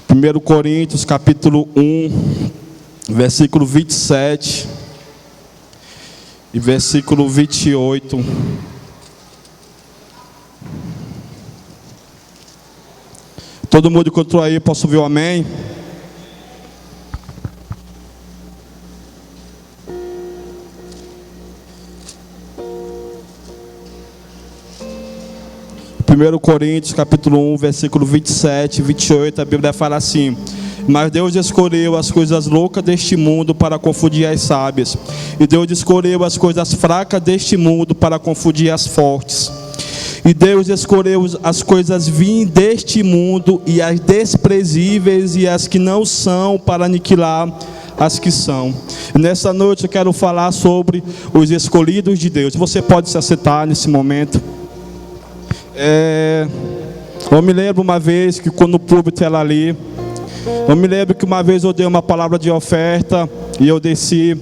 1 Coríntios capítulo 1, versículo 27 e versículo 28. Todo mundo encontrou aí, posso ouvir o amém? Primeiro Coríntios capítulo 1, versículo 27 e 28, a Bíblia fala assim: mas Deus escolheu as coisas loucas deste mundo para confundir as sábias, e Deus escolheu as coisas fracas deste mundo para confundir as fortes. E Deus escolheu as coisas vins deste mundo e as desprezíveis e as que não são para aniquilar as que são. Nessa noite eu quero falar sobre os escolhidos de Deus. Você pode se assentar nesse momento. Eu me lembro uma vez que quando o púlpito era ali, eu me lembro que uma vez eu dei uma palavra de oferta e eu desci,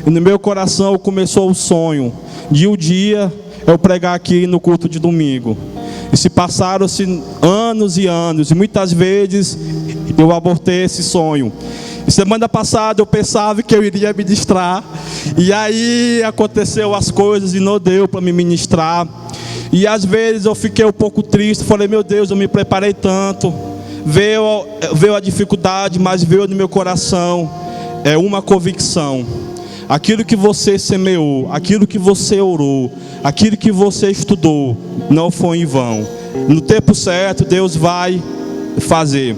e no meu coração começou o sonho de um dia eu pregar aqui no culto de domingo. E se passaram-se anos e anos, e muitas vezes eu abortei esse sonho. E semana passada eu pensava que eu iria ministrar, e aí aconteceu as coisas e não deu para me ministrar. E às vezes eu fiquei um pouco triste, falei, meu Deus, eu me preparei tanto. Veio a dificuldade, mas veio no meu coração uma convicção. Aquilo que você semeou, aquilo que você orou, aquilo que você estudou, não foi em vão. No tempo certo, Deus vai fazer.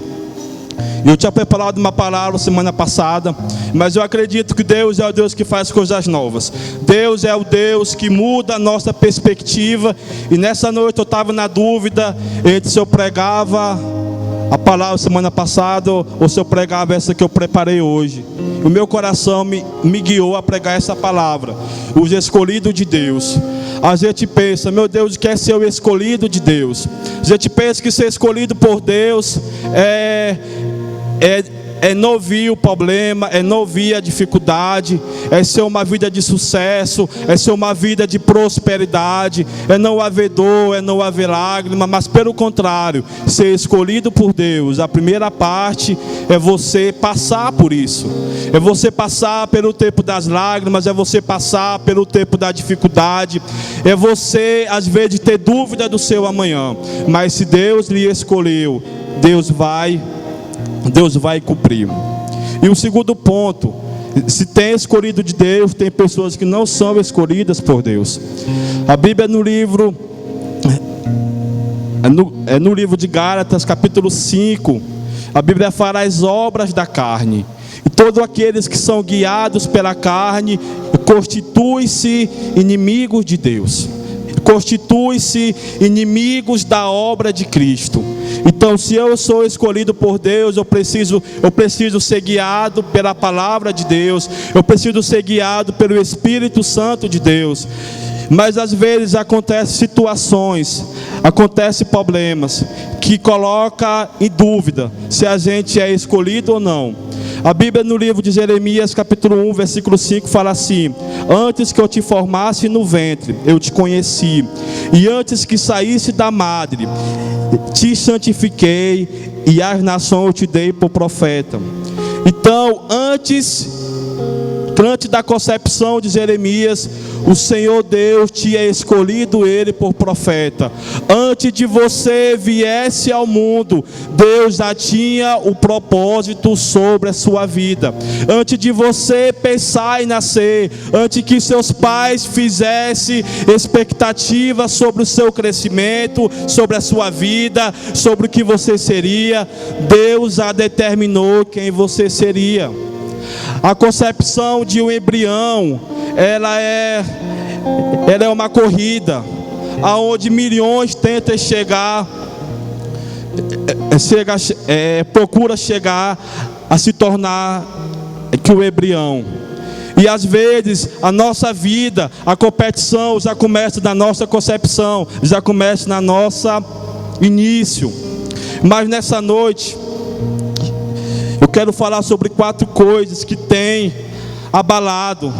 Eu tinha preparado uma palavra semana passada, mas eu acredito que Deus é o Deus que faz coisas novas. Deus é o Deus que muda a nossa perspectiva. E nessa noite eu estava na dúvida entre se eu pregava a palavra semana passada ou se eu pregava essa que eu preparei hoje. O meu coração me guiou a pregar essa palavra, os escolhidos de Deus. A gente pensa, meu Deus, quer ser o escolhido de Deus. A gente pensa que ser escolhido por Deus é não vir o problema, é não vir a dificuldade, é ser uma vida de sucesso, é ser uma vida de prosperidade, é não haver dor, é não haver lágrima, mas pelo contrário, ser escolhido por Deus, a primeira parte é você passar por isso, é você passar pelo tempo das lágrimas, é você passar pelo tempo da dificuldade, é você às vezes ter dúvida do seu amanhã, mas se Deus lhe escolheu, Deus vai cumprir. E o segundo ponto, se tem escolhido de Deus, tem pessoas que não são escolhidas por Deus. A Bíblia no livro de Gálatas, capítulo 5, a Bíblia fala as obras da carne. E todos aqueles que são guiados pela carne constituem-se inimigos de Deus, constituem-se inimigos da obra de Cristo. Então, se eu sou escolhido por Deus, eu preciso ser guiado pela palavra de Deus, eu preciso ser guiado pelo Espírito Santo de Deus. Mas às vezes acontecem situações, acontecem problemas que colocam em dúvida se a gente é escolhido ou não. A Bíblia no livro de Jeremias capítulo 1, versículo 5 fala assim: antes que eu te formasse no ventre, eu te conheci, e antes que saísse da madre, te santifiquei, e às nações eu te dei por profeta. Então, antes da concepção de Jeremias, o Senhor Deus tinha escolhido ele por profeta. Antes de você viesse ao mundo, Deus já tinha o propósito sobre a sua vida. Antes de você pensar em nascer, antes que seus pais fizessem expectativas sobre o seu crescimento, sobre a sua vida, sobre o que você seria, Deus já determinou quem você seria. A concepção de um embrião, ela é uma corrida, aonde milhões tentam procura chegar a se tornar que o embrião. E às vezes a nossa vida, a competição já começa na nossa concepção, já começa na nossa início. Mas nessa noite eu quero falar sobre 4 coisas que têm abalado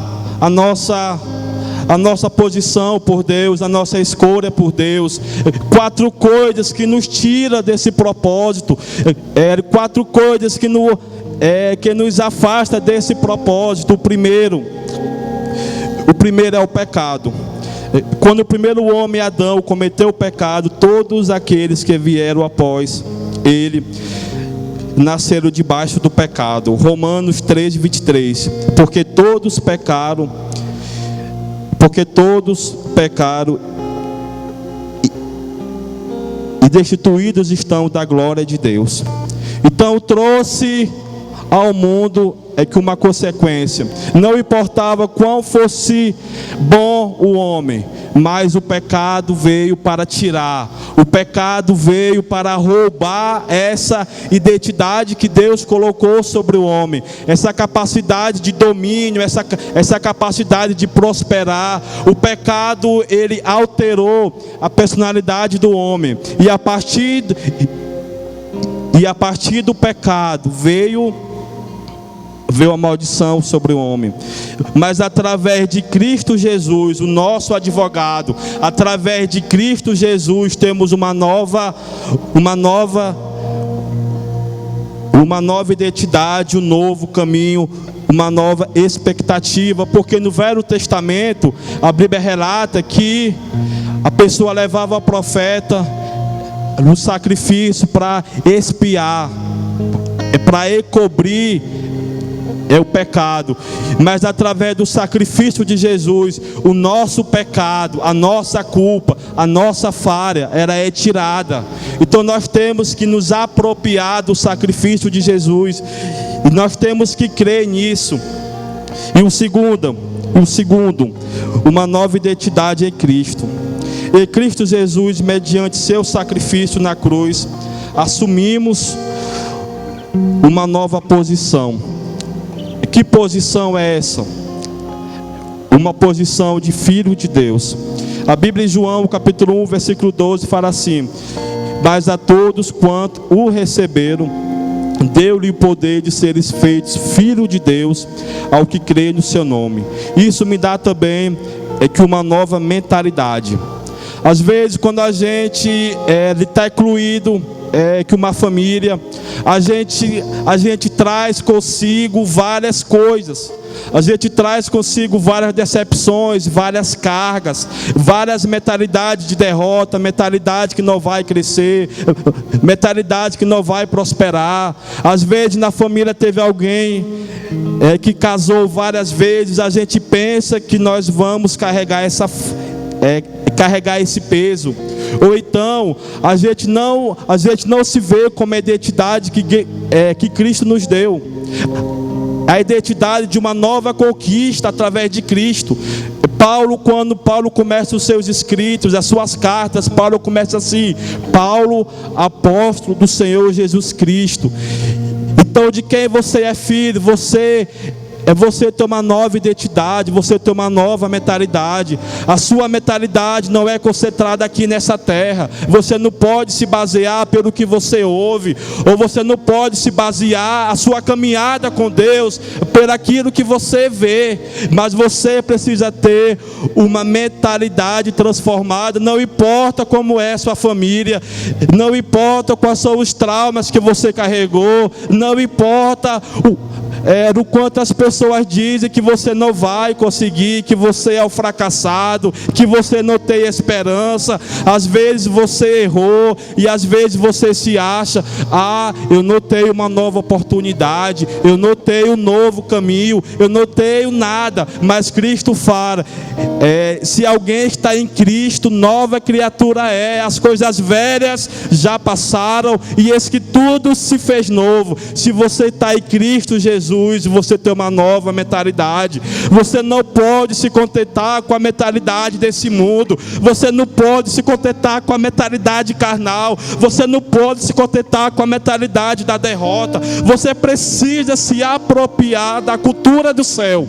a nossa posição por Deus, a nossa escolha por Deus. 4 coisas que nos tiram desse propósito, 4 coisas que nos afasta desse propósito. O primeiro é o pecado. Quando o primeiro homem, Adão, cometeu o pecado, todos aqueles que vieram após ele nasceram debaixo do pecado. Romanos 3:23. Porque todos pecaram e destituídos estão da glória de Deus. Então trouxe ao mundo que uma consequência. Não importava quão fosse bom o homem, mas o pecado veio para tirar. O pecado veio para roubar essa identidade que Deus colocou sobre o homem, essa capacidade de domínio, essa capacidade de prosperar. O pecado, ele alterou a personalidade do homem, e a partir do pecado veio a maldição sobre o homem. Mas através de Cristo Jesus, o nosso advogado, através de Cristo Jesus, temos uma nova identidade, um novo caminho, uma nova expectativa. Porque no Velho Testamento a Bíblia relata que a pessoa levava o profeta no sacrifício para expiar, para encobrir o pecado. Mas através do sacrifício de Jesus, o nosso pecado, a nossa culpa, a nossa falha era retirada. Então nós temos que nos apropriar do sacrifício de Jesus, e nós temos que crer nisso. E o segundo, uma nova identidade em Cristo. Em Cristo Jesus, mediante seu sacrifício na cruz, assumimos uma nova posição. Que posição é essa? Uma posição de filho de Deus. A Bíblia em João, capítulo 1, versículo 12, fala assim: mas a todos quanto o receberam, deu-lhe o poder de serem feitos filho de Deus, ao que crê no seu nome. Isso me dá também que uma nova mentalidade. Às vezes, quando a gente está incluído que uma família, a gente traz consigo várias coisas. A gente traz consigo várias decepções, várias cargas, várias mentalidades de derrota, mentalidade que não vai crescer, mentalidade que não vai prosperar. Às vezes na família teve alguém que casou várias vezes, a gente pensa que nós vamos carregar esse peso. Ou então a gente não se vê como a identidade que Cristo nos deu, a identidade de uma nova conquista através de Cristo. Quando Paulo começa os seus escritos, as suas cartas, Paulo começa assim: Paulo, apóstolo do Senhor Jesus Cristo. Então, de quem você é filho? Você ter uma nova identidade, você ter uma nova mentalidade. A sua mentalidade não é concentrada aqui nessa terra. Você não pode se basear pelo que você ouve, ou você não pode se basear a sua caminhada com Deus por aquilo que você vê. Mas você precisa ter uma mentalidade transformada. Não importa como é sua família, não importa quais são os traumas que você carregou, não importa o quanto as pessoas dizem que você não vai conseguir, que você é um fracassado, que você não tem esperança. Às vezes você errou, e às vezes você se acha: eu não tenho uma nova oportunidade, eu não tenho um novo caminho, eu não tenho nada. Mas Cristo fala: se alguém está em Cristo, nova criatura é. As coisas velhas já passaram, e eis que tudo se fez novo. Se você está em Cristo Jesus, você tem uma nova mentalidade. Você não pode se contentar com a mentalidade desse mundo. Você não pode se contentar com a mentalidade carnal. Você não pode se contentar com a mentalidade da derrota. Você precisa se apropriar da cultura do céu.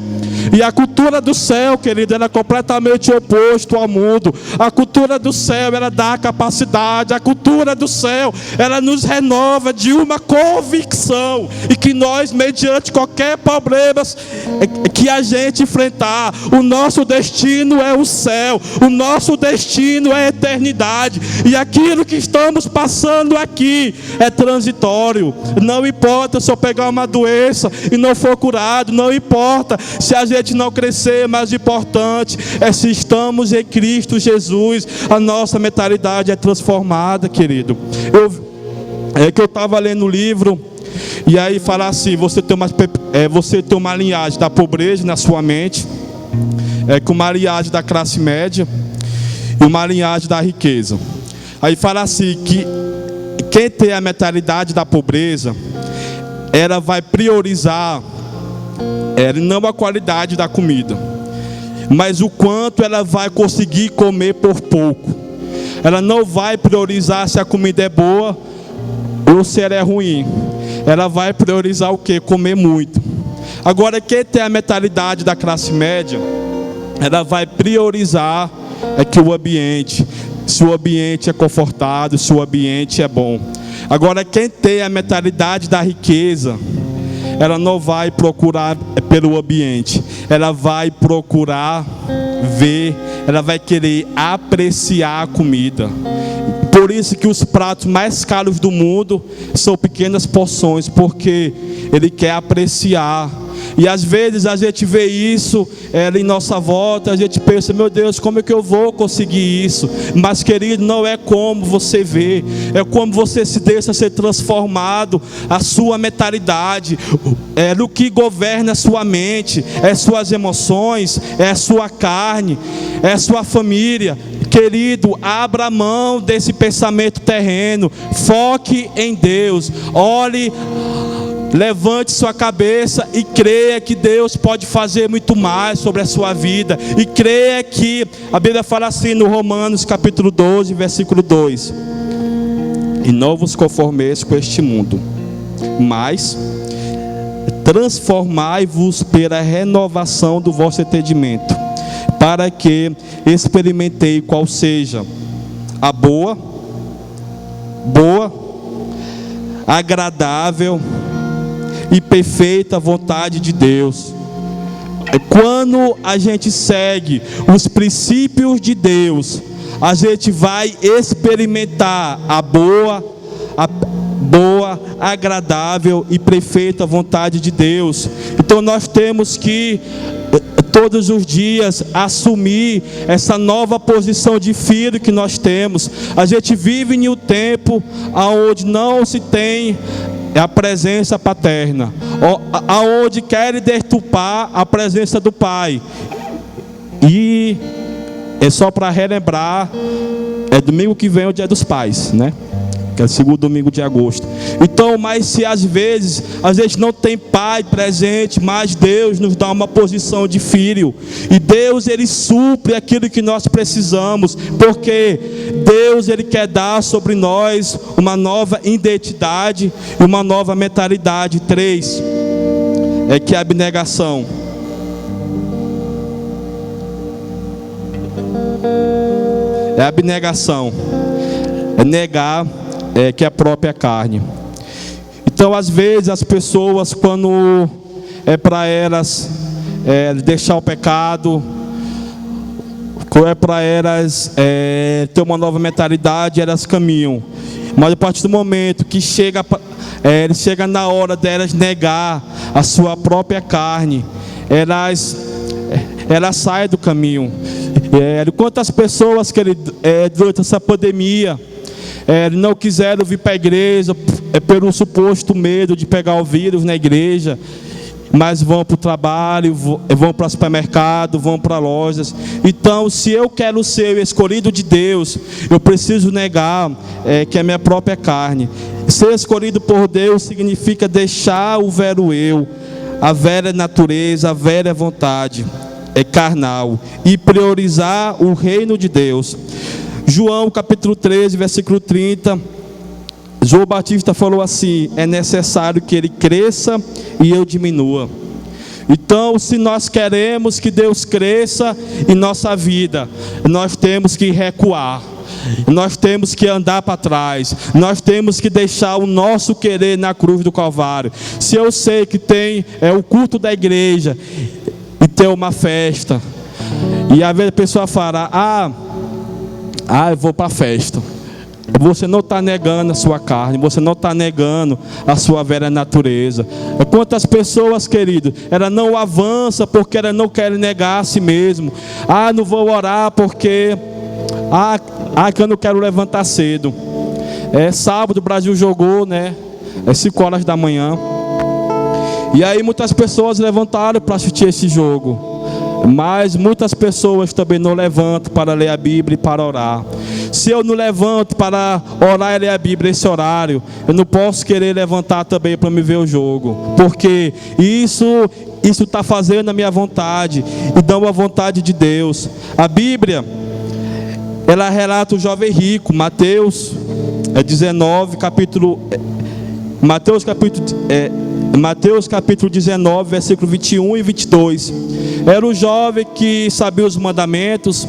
E a cultura do céu, querido, ela é completamente oposto ao mundo. A cultura do céu, ela dá capacidade. A cultura do céu, ela nos renova de uma convicção, e que nós, mediante qualquer problema que a gente enfrentar, o nosso destino é o céu, o nosso destino é a eternidade, e aquilo que estamos passando aqui é transitório. Não importa se eu pegar uma doença e não for curado, não importa se a gente não crescer, mas o importante é se estamos em Cristo Jesus, a nossa mentalidade é transformada, querido. Eu estava lendo o livro, e aí fala assim: você tem uma linhagem da pobreza na sua mente, com uma linhagem da classe média e uma linhagem da riqueza. Aí fala assim que quem tem a mentalidade da pobreza, ela vai priorizar não a qualidade da comida, mas o quanto ela vai conseguir comer por pouco. Ela não vai priorizar se a comida é boa ou se ela é ruim. Ela vai priorizar o quê? Comer muito. Agora, quem tem a mentalidade da classe média, ela vai priorizar que o ambiente, se o ambiente é confortável, se o ambiente é bom. Agora, quem tem a mentalidade da riqueza, ela não vai procurar pelo ambiente, ela vai procurar ver, ela vai querer apreciar a comida. Por isso que os pratos mais caros do mundo são pequenas porções, porque ele quer apreciar. E às vezes a gente vê isso em nossa volta, a gente pensa: meu Deus, como é que eu vou conseguir isso? Mas, querido, não é como você vê, é como você se deixa ser transformado, a sua mentalidade, no que governa a sua mente, suas emoções, sua carne, sua família. Querido, abra mão desse pensamento terreno, foque em Deus, olhe, levante sua cabeça e creia que Deus pode fazer muito mais sobre a sua vida. E creia que a Bíblia fala assim no Romanos capítulo 12, versículo 2: e não vos conformeis com este mundo, mas transformai-vos pela renovação do vosso entendimento, para que experimentei qual seja a boa, agradável e perfeita vontade de Deus. Quando a gente segue os princípios de Deus, a gente vai experimentar a boa, agradável e perfeita vontade de Deus. Então nós temos que todos os dias assumir essa nova posição de filho que nós temos. A gente vive em um tempo onde não se tem a presença paterna, aonde querem deturpar a presença do Pai. E é só para relembrar, domingo que vem é o Dia dos Pais, né? Que é o segundo domingo de agosto. Então, mas se às vezes a gente não tem pai presente, mas Deus nos dá uma posição de filho, e Deus, ele supre aquilo que nós precisamos, porque Deus, ele quer dar sobre nós uma nova identidade e uma nova mentalidade. 3 que é a abnegação. É a abnegação, é negar que é a própria carne. Então, às vezes as pessoas, quando para elas deixar o pecado, quando para elas ter uma nova mentalidade, elas caminham. Mas a partir do momento que chega na hora delas negar a sua própria carne, elas saem do caminho. Quantas pessoas que durante essa pandemia não quiseram vir para a igreja pelo suposto medo de pegar o vírus na igreja, mas vão para o trabalho, vão para o supermercado, vão para lojas. Então, se eu quero ser o escolhido de Deus, eu preciso negar que é a minha própria carne. Ser escolhido por Deus significa deixar o velho eu, a velha natureza, a velha vontade carnal, e priorizar o reino de Deus. João capítulo 13, versículo 30, João Batista falou assim: é necessário que ele cresça e eu diminua. Então, se nós queremos que Deus cresça em nossa vida, nós temos que recuar. Nós temos que andar para trás. Nós temos que deixar o nosso querer na cruz do Calvário. Se eu sei que tem o culto da igreja e tem uma festa, e às vezes a pessoa fala: eu vou para a festa. Você não está negando a sua carne, você não está negando a sua velha natureza. Quantas pessoas, querido, ela não avança porque ela não quer negar a si mesmo. Não vou orar porque que eu não quero levantar cedo. Sábado o Brasil jogou, né? 5 horas da manhã. E aí muitas pessoas levantaram para assistir esse jogo. Mas muitas pessoas também não levantam para ler a Bíblia e para orar. Se eu não levanto para orar e ler a Bíblia nesse horário, eu não posso querer levantar também para me ver o jogo. Porque isso está fazendo a minha vontade e não a vontade de Deus. A Bíblia, ela relata o jovem rico, Mateus 19, Mateus capítulo 19, versículo 21 e 22. Era um jovem que sabia os mandamentos,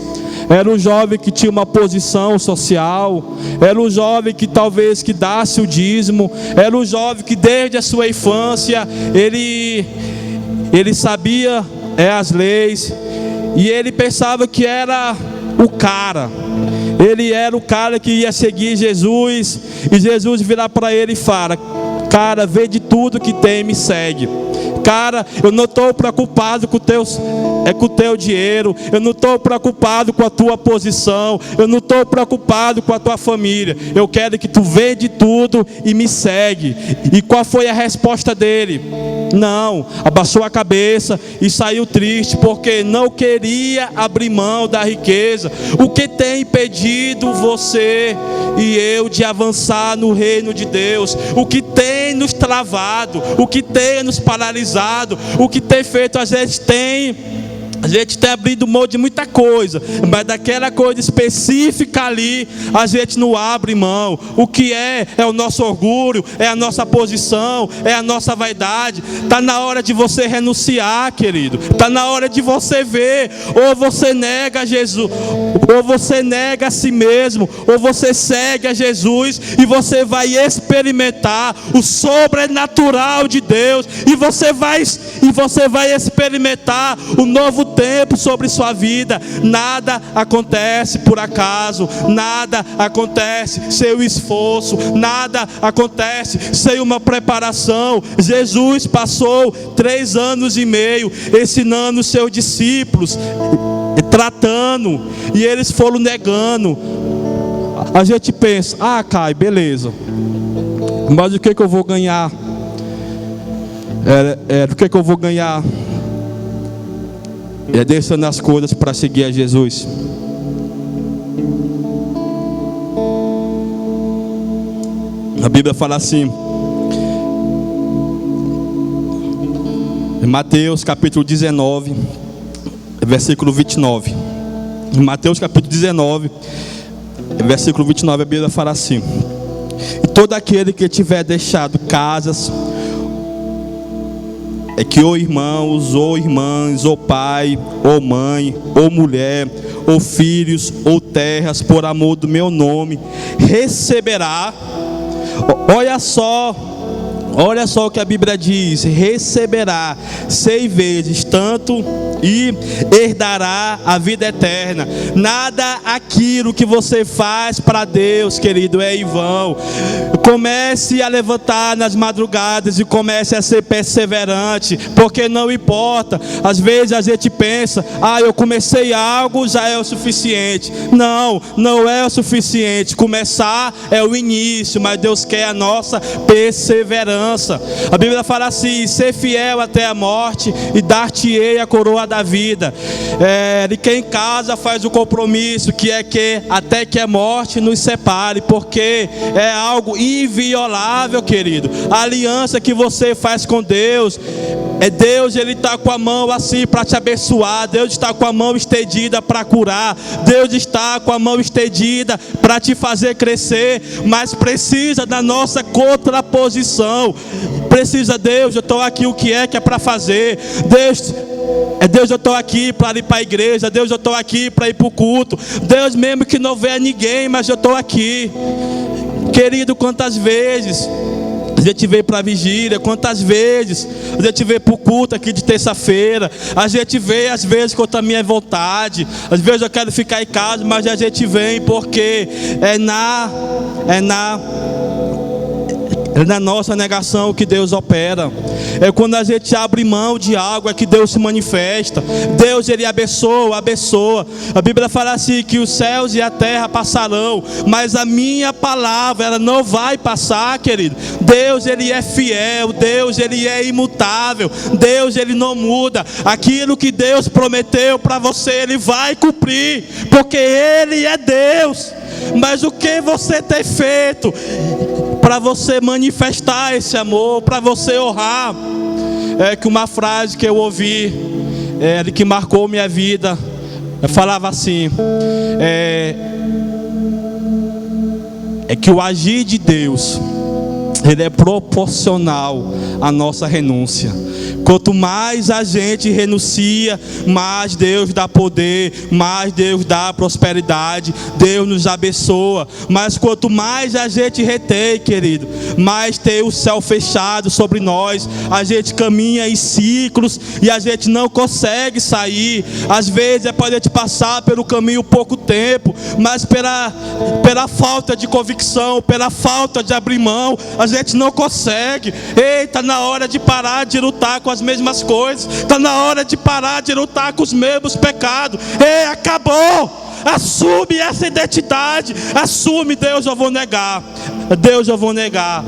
era um jovem que tinha uma posição social, era um jovem que talvez que dasse o dízimo, era um jovem que desde a sua infância ele sabia as leis, e ele pensava que era o cara. Ele era o cara que ia seguir Jesus, e Jesus virá para ele e fala: cara, vende tudo que tem e me segue. Cara, eu não estou preocupado com o teu dinheiro, eu não estou preocupado com a tua posição, eu não estou preocupado com a tua família. Eu quero que tu vende tudo e me segue. E qual foi a resposta dele? Não, abaixou a cabeça e saiu triste, porque não queria abrir mão da riqueza. O que tem impedido você e eu de avançar no reino de Deus? O que tem nos travado? O que tem nos paralisado? O que tem feito? A gente tem abrido mão de muita coisa, mas daquela coisa específica ali, a gente não abre mão. O que é o nosso orgulho, é a nossa posição, é a nossa vaidade. Está na hora de você renunciar, querido. Está na hora de você ver: ou você nega Jesus, ou você nega a si mesmo, ou você segue a Jesus, e você vai experimentar o sobrenatural de Deus, e você vai experimentar o novo tempo sobre sua vida. Nada acontece por acaso, nada acontece sem o esforço, nada acontece sem uma preparação. Jesus passou 3 anos e meio ensinando os seus discípulos, tratando, e eles foram negando. A gente pensa: Caio, beleza, mas o que eu vou ganhar? O que eu vou ganhar deixando as coisas para seguir a Jesus? A Bíblia fala assim, em Mateus capítulo 19, versículo 29. Em Mateus capítulo 19, versículo 29, a Bíblia fala assim: e todo aquele que tiver deixado casas, que ou irmãos, ou irmãs, ou pai, ou mãe, ou mulher, ou filhos, ou terras, por amor do meu nome, receberá. Olha só o que a Bíblia diz: receberá 6 vezes tanto e herdará a vida eterna. Nada aquilo que você faz para Deus, querido, é em vão. Comece a levantar nas madrugadas e comece a ser perseverante, porque não importa. Às vezes a gente pensa: eu comecei algo, já é o suficiente. Não é o suficiente. Começar é o início, mas Deus quer a nossa perseverança. A Bíblia fala assim: ser fiel até a morte e dar-te-ei a coroa da vida. E quem casa faz o compromisso, que é que até que a morte nos separe, porque é algo inviolável, querido. A aliança que você faz com Deus, Deus, Ele está com a mão assim para te abençoar. Deus está com a mão estendida para curar. Deus está com a mão estendida para te fazer crescer, mas precisa da nossa contraposição. irmão precisa, Deus, eu estou aqui, o que é para fazer? Deus, eu estou aqui para ir para a igreja. Deus, eu estou aqui para ir para o culto. Deus, mesmo que não venha ninguém, mas eu estou aqui. Querido, quantas vezes a gente veio para a vigília, quantas vezes a gente veio para o culto aqui de terça-feira, a gente veio às vezes contra a minha vontade, às vezes eu quero ficar em casa, mas a gente vem porque é na nossa negação que Deus opera. É quando a gente abre mão de algo, é que Deus se manifesta. Deus, Ele abençoa. A Bíblia fala assim, que os céus e a terra passarão, mas a minha palavra, ela não vai passar, querido. Deus, Ele é fiel. Deus, Ele é imutável. Deus, Ele não muda. Aquilo que Deus prometeu para você, Ele vai cumprir, porque Ele é Deus. Mas o que você tem feito para você manifestar esse amor, para você honrar? É que uma frase que eu ouvi, que marcou minha vida, falava assim, que o agir de Deus, ele é proporcional à nossa renúncia. Quanto mais a gente renuncia, mais Deus dá poder, mais Deus dá prosperidade, Deus nos abençoa. Mas quanto mais a gente retém, querido, mais tem o céu fechado sobre nós. A gente caminha em ciclos e a gente não consegue sair. Às vezes é para a gente passar pelo caminho pouco tempo, mas pela falta de convicção, pela falta de abrir mão, a gente não consegue. Eita, na hora de parar de lutar com as mesmas coisas, está na hora de parar de lutar com os mesmos pecados. Ei, acabou. Assume essa identidade. Assume, Deus, eu vou negar. Deus, eu vou negar.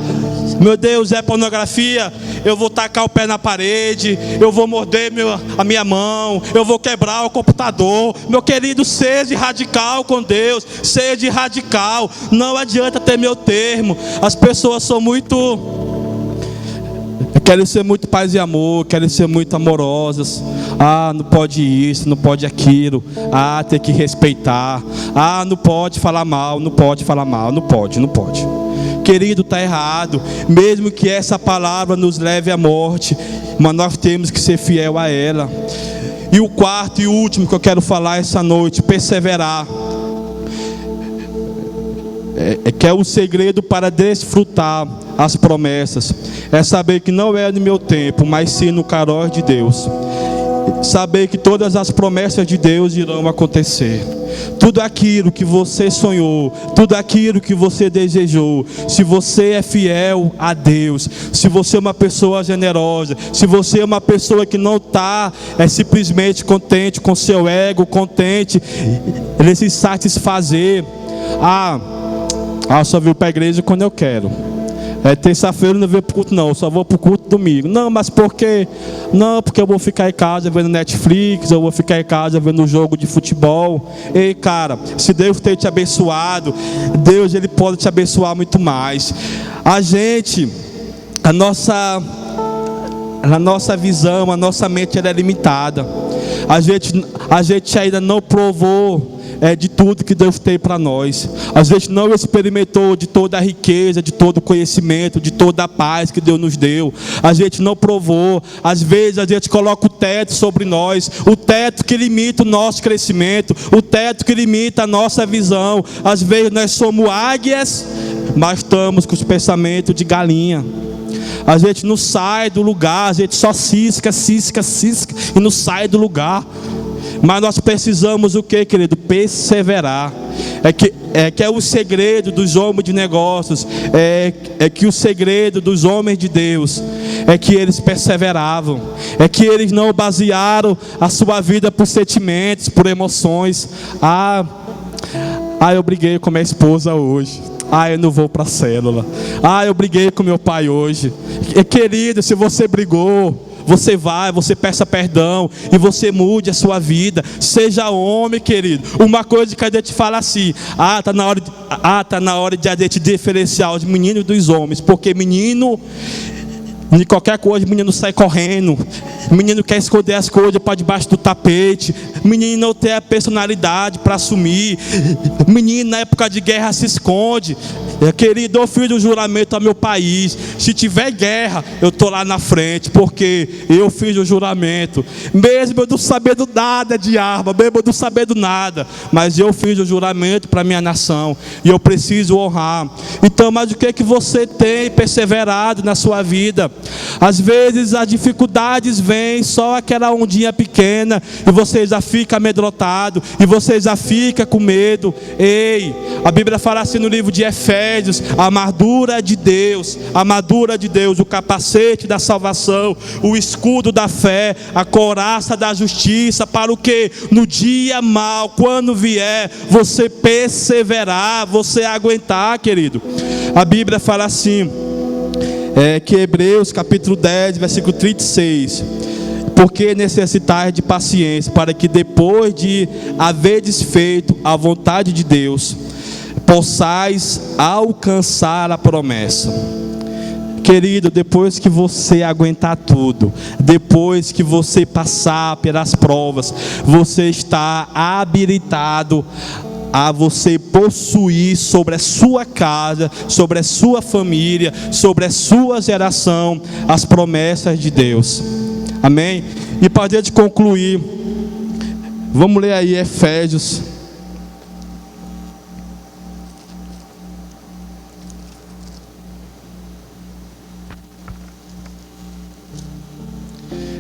Meu Deus, é pornografia? Eu vou tacar o pé na parede, eu vou morder a minha mão, eu vou quebrar o computador. Meu querido, seja radical com Deus, seja radical. Não adianta ter meu termo. As pessoas são querem ser muito paz e amor, querem ser muito amorosas. Não pode isso, não pode aquilo. Tem que respeitar. Não pode falar mal, não pode falar mal, não pode. Querido, está errado. Mesmo que essa palavra nos leve à morte, mas nós temos que ser fiel a ela. E o quarto e último que eu quero falar essa noite, perseverar. Que é o segredo para desfrutar as promessas. É saber que não é no meu tempo, mas sim no caróis de Deus. Saber que todas as promessas de Deus irão acontecer. Tudo aquilo que você sonhou, tudo aquilo que você desejou, se você é fiel a Deus, se você é uma pessoa generosa, se você é uma pessoa que não está simplesmente contente com seu ego, contente em se satisfazer. Só vou para a igreja quando eu quero. Terça-feira eu não vou para o culto, não, eu só vou para o culto domingo. Não, mas por quê? Não, porque eu vou ficar em casa vendo Netflix, eu vou ficar em casa vendo um jogo de futebol. Ei, cara, se Deus tem te abençoado, Deus, Ele pode te abençoar muito mais. A nossa visão, a nossa mente, ela é limitada. A gente ainda não provou de tudo que Deus tem para nós. Às vezes não experimentou de toda a riqueza, de todo o conhecimento, de toda a paz que Deus nos deu. A gente não provou. Às vezes a gente coloca o teto sobre nós, o teto que limita o nosso crescimento, o teto que limita a nossa visão. Às vezes nós somos águias, mas estamos com os pensamentos de galinha. A gente não sai do lugar, a gente só cisca e não sai do lugar. Mas nós precisamos o que, querido? Perseverar. Que é o segredo dos homens de negócios. Que o segredo dos homens de Deus é que eles perseveravam. É que eles não basearam a sua vida por sentimentos, por emoções. Eu briguei com minha esposa hoje. Eu não vou para a célula. Eu briguei com meu pai hoje. Querido, se você brigou, você peça perdão e você mude a sua vida. Seja homem, querido. Uma coisa que a gente fala assim: tá na hora de a gente diferenciar os meninos dos homens, porque menino, de qualquer coisa, menino sai correndo, Menino quer esconder as coisas para debaixo do tapete. Menino não tem a personalidade para assumir. Menino na época de guerra se esconde. Querido, eu fiz um juramento ao meu país. Se tiver guerra, eu estou lá na frente, porque eu fiz o juramento. Mesmo eu não sabendo nada de arma, mesmo eu não sabendo nada, mas eu fiz o juramento para a minha nação, e eu preciso honrar. Então, mas o que é que você tem perseverado na sua vida? Às vezes as dificuldades vêm, só aquela ondinha pequena, e você já fica amedrontado, e você já fica com medo. Ei, a Bíblia fala assim no livro de Efésios: a armadura de Deus, o capacete da salvação, o escudo da fé, a couraça da justiça, para o que? No dia mau, quando vier, você perseverar, você aguentar, querido. A Bíblia fala assim, que Hebreus capítulo 10, versículo 36: porque necessitais de paciência, para que depois de haverdes feito a vontade de Deus, possais alcançar a promessa. Querido, depois que você aguentar tudo, depois que você passar pelas provas, você está habilitado a você possuir sobre a sua casa, sobre a sua família, sobre a sua geração, as promessas de Deus. Amém? E para a gente concluir, vamos ler aí Efésios.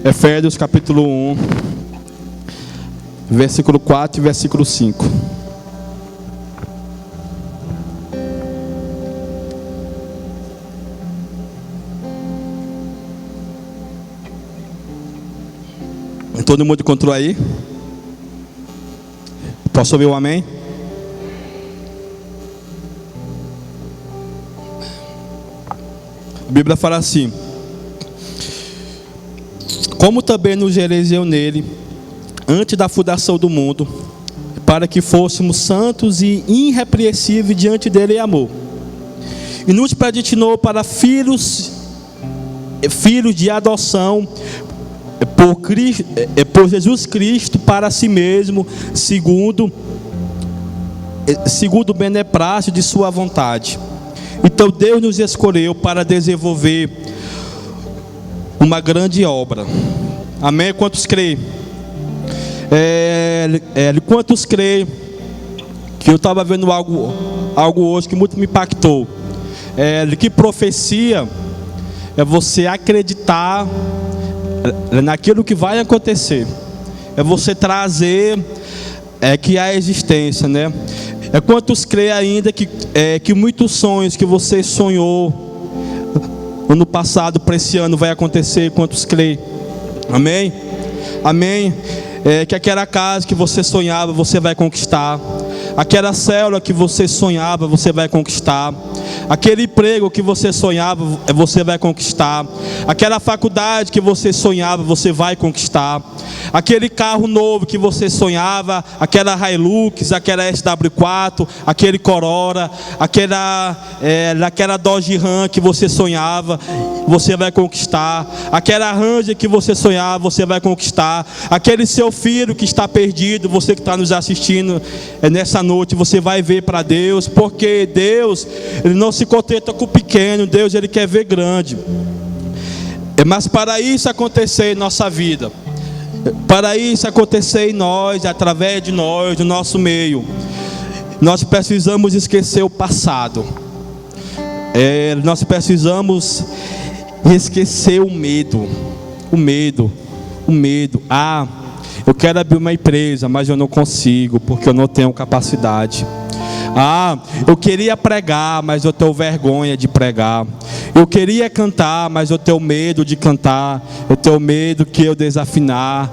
Efésios capítulo 1, versículo 4 e versículo 5. Todo mundo encontrou aí? Posso ouvir um amém? A Bíblia fala assim: como também nos elegeu nele, antes da fundação do mundo, para que fôssemos santos e irrepreensíveis diante dele em amor, e nos predestinou para filhos de adoção, por Jesus Cristo, para si mesmo, segundo o beneplácito de sua vontade. Então Deus nos escolheu para desenvolver uma grande obra. Amém? Quantos creem? Quantos creem? Que eu estava vendo algo hoje que muito me impactou. Que profecia é você acreditar naquilo que vai acontecer. É você trazer que há existência, né? Quantos creem ainda que muitos sonhos que você sonhou ano passado para esse ano vai acontecer? Quantos creem? Amém? Amém? Que aquela casa que você sonhava, você vai conquistar. Aquela célula que você sonhava, você vai conquistar. Aquele emprego que você sonhava, você vai conquistar. Aquela faculdade que você sonhava, você vai conquistar. Aquele carro novo que você sonhava, aquela Hilux, aquela SW4, aquele Corolla, aquela Dodge Ram que você sonhava, você vai conquistar. Aquela Ranger que você sonhava, você vai conquistar. Aquele seu filho que está perdido, você que está nos assistindo nessa noite, você vai ver para Deus, porque Deus, Ele não se contenta com o pequeno, Deus, Ele quer ver grande. Mas para isso acontecer em nossa vida, para isso acontecer em nós, através de nós, do nosso meio, nós precisamos esquecer o passado. Nós precisamos esquecer o medo. Eu quero abrir uma empresa, mas eu não consigo, porque eu não tenho capacidade. Eu queria pregar, mas eu tenho vergonha de pregar. Eu queria cantar, mas eu tenho medo de cantar. Eu tenho medo que eu desafinar.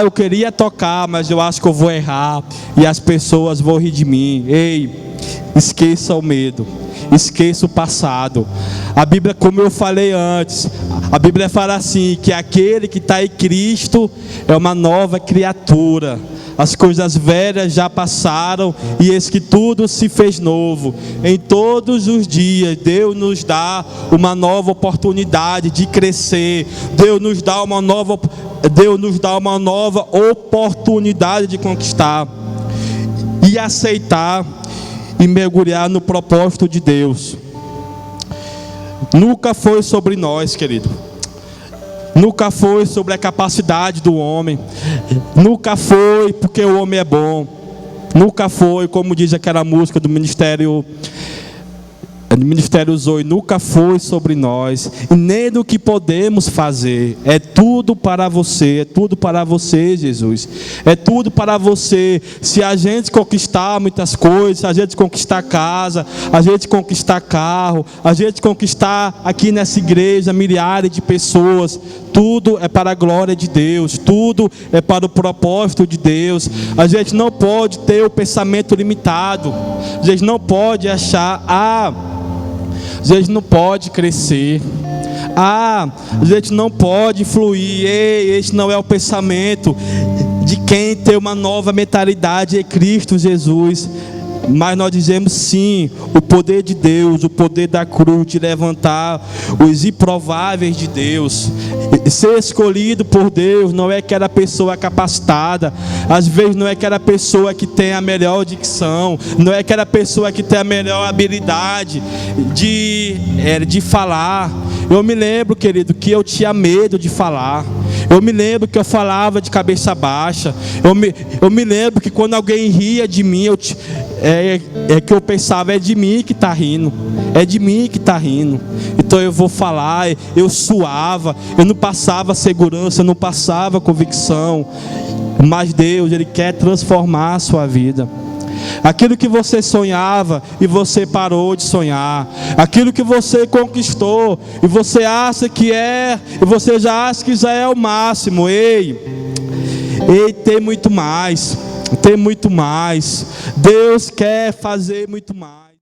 Eu queria tocar, mas eu acho que eu vou errar e as pessoas vão rir de mim. Ei, esqueça o medo. Esqueça o passado. A Bíblia, como eu falei antes, a Bíblia fala assim, que aquele que está em Cristo é uma nova criatura. as coisas velhas já passaram e eis que tudo se fez novo. Em todos os dias Deus nos dá uma nova oportunidade de crescer. Deus nos dá uma nova oportunidade de conquistar e aceitar e mergulhar no propósito de Deus. Nunca foi sobre nós, querido. Nunca foi sobre a capacidade do homem. Nunca foi porque o homem é bom. Nunca foi, como diz aquela música do Ministério Zoe, nunca foi sobre nós, e nem do que podemos fazer. É tudo para você, é tudo para você, Jesus. É tudo para você. Se a gente conquistar muitas coisas, se a gente conquistar casa, a gente conquistar carro, a gente conquistar aqui nessa igreja milhares de pessoas, tudo é para a glória de Deus, tudo é para o propósito de Deus. A gente não pode ter o pensamento limitado. A gente não pode achar, a gente não pode crescer, a gente não pode fluir. Esse não é o pensamento de quem tem uma nova mentalidade em Cristo Jesus. Mas nós dizemos sim, o poder de Deus, o poder da cruz, de levantar os improváveis de Deus. Ser escolhido por Deus não é aquela pessoa capacitada, às vezes não é aquela pessoa que tem a melhor dicção, não é aquela pessoa que tem a melhor habilidade de falar. Eu me lembro, querido, que eu tinha medo de falar. Eu me lembro que eu falava de cabeça baixa. Eu me lembro que quando alguém ria de mim, que eu pensava, é de mim que está rindo. É de mim que está rindo. Então eu vou falar, eu suava, eu não passava segurança, eu não passava convicção. Mas Deus, Ele quer transformar a sua vida. Aquilo que você sonhava e você parou de sonhar, aquilo que você conquistou e você acha que é, e você já acha que já é o máximo. Ei, tem muito mais, tem muito mais. Deus quer fazer muito mais.